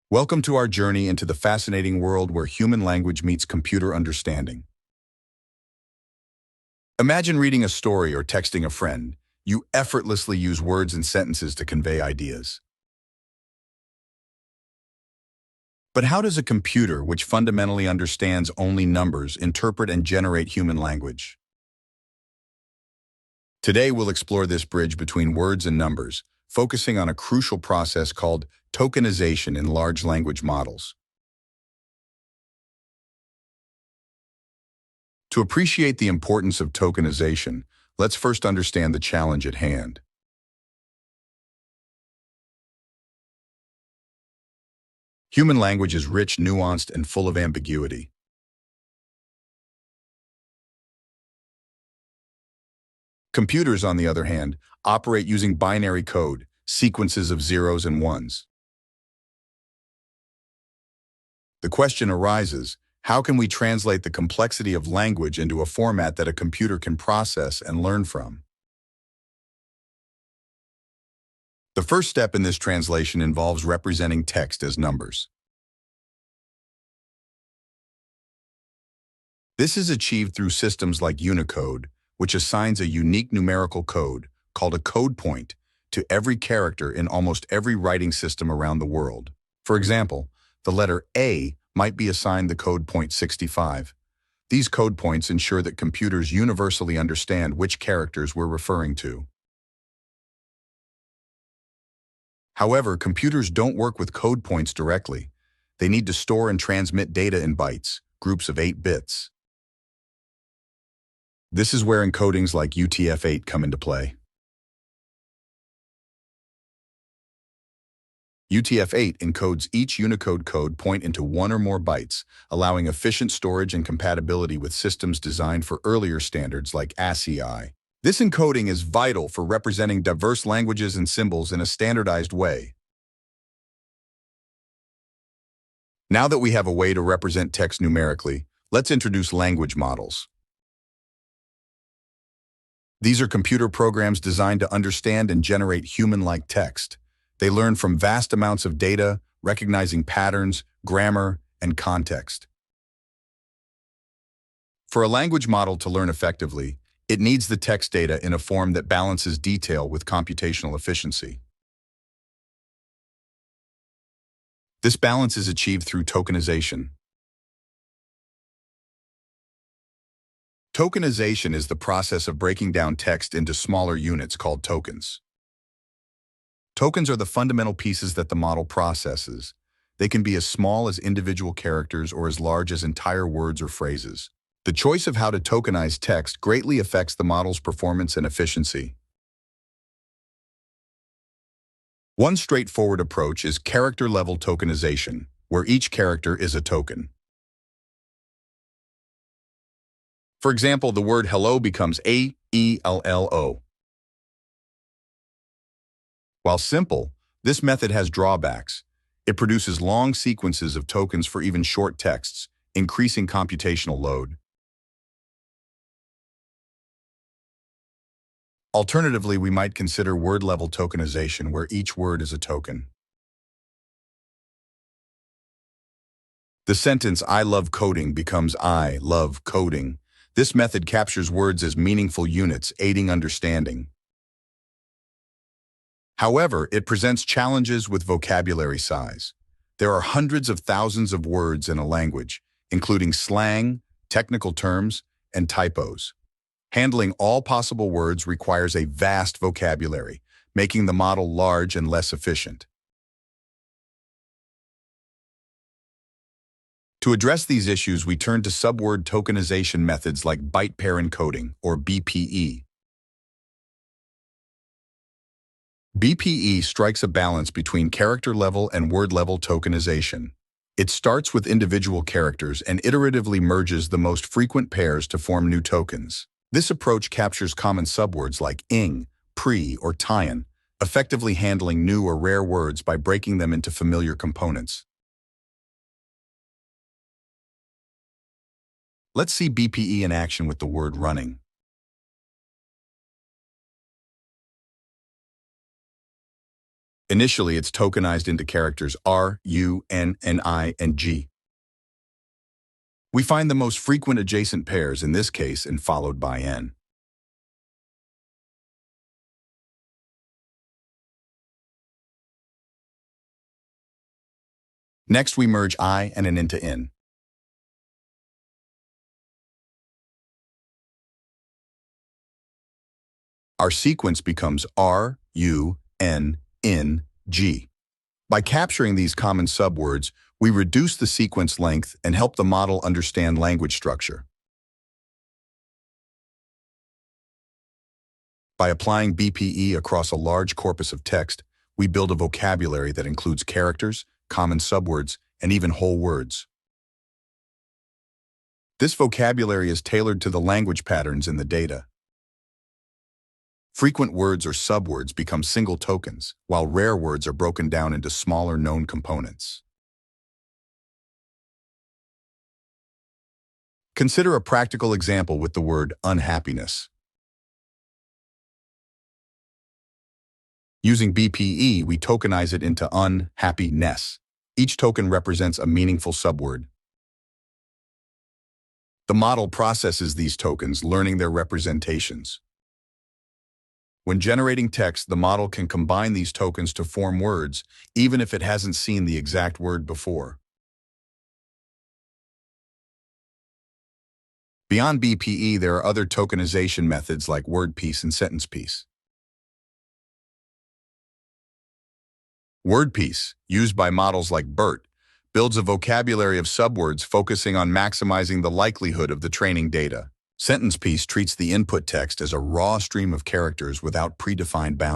Welcome to our journey into the fascinating world where human language meets computer understanding. Imagine reading a story or texting a friend. You effortlessly use words and sentences to convey ideas. But how does a computer, which fundamentally understands only numbers, interpret and generate human language? Today, we'll explore this bridge between words and numbers, focusing on a crucial process called tokenization in large language models. To appreciate the importance of tokenization, let's first understand the challenge at hand. Human language is rich, nuanced, and full of ambiguity. Computers, on the other hand, operate using binary code, sequences of zeros and ones. The question arises, how can we translate the complexity of language into a format that a computer can process and learn from? The first step in this translation involves representing text as numbers. This is achieved through systems like Unicode, which assigns a unique numerical code, called a code point, to every character in almost every writing system around the world. For example, the letter A might be assigned the code point 65. These code points ensure that computers universally understand which characters we're referring to. However, computers don't work with code points directly. They need to store and transmit data in bytes, groups of 8 bits. This is where encodings like UTF-8 come into play. UTF-8 encodes each Unicode code point into one or more bytes, allowing efficient storage and compatibility with systems designed for earlier standards like ASCII. This encoding is vital for representing diverse languages and symbols in a standardized way. Now that we have a way to represent text numerically, let's introduce language models. These are computer programs designed to understand and generate human-like text. They learn from vast amounts of data, recognizing patterns, grammar, and context. For a language model to learn effectively, it needs the text data in a form that balances detail with computational efficiency. This balance is achieved through tokenization. Tokenization is the process of breaking down text into smaller units called tokens. Tokens are the fundamental pieces that the model processes. They can be as small as individual characters or as large as entire words or phrases. The choice of how to tokenize text greatly affects the model's performance and efficiency. One straightforward approach is character-level tokenization, where each character is a token. For example, the word hello becomes A-E-L-L-O. While simple, this method has drawbacks. It produces long sequences of tokens for even short texts, increasing computational load. Alternatively, we might consider word-level tokenization, where each word is a token. The sentence, "I love coding," becomes "I love coding." This method captures words as meaningful units, aiding understanding. However, it presents challenges with vocabulary size. There are hundreds of thousands of words in a language, including slang, technical terms, and typos. Handling all possible words requires a vast vocabulary, making the model large and less efficient. To address these issues, we turn to subword tokenization methods like byte pair encoding, or BPE. BPE strikes a balance between character-level and word-level tokenization. It starts with individual characters and iteratively merges the most frequent pairs to form new tokens. This approach captures common subwords like ing, pre, or tien, effectively handling new or rare words by breaking them into familiar components. Let's see BPE in action with the word running. Initially, it's tokenized into characters R, U, N, I, and G. We find the most frequent adjacent pairs in this case and followed by N. Next, we merge I and N into N. Our sequence becomes R, U, N, G. By capturing these common subwords, we reduce the sequence length and help the model understand language structure. By applying BPE across a large corpus of text, we build a vocabulary that includes characters, common subwords, and even whole words. This vocabulary is tailored to the language patterns in the data. Frequent words or subwords become single tokens, while rare words are broken down into smaller known components. Consider a practical example with the word unhappiness. Using BPE, we tokenize it into unhappiness. Each token represents a meaningful subword. The model processes these tokens, learning their representations. When generating text, the model can combine these tokens to form words, even if it hasn't seen the exact word before. Beyond BPE, there are other tokenization methods like word piece and sentence piece. Word piece, used by models like BERT, builds a vocabulary of subwords focusing on maximizing the likelihood of the training data. Sentence piece treats the input text as a raw stream of characters without predefined boundaries.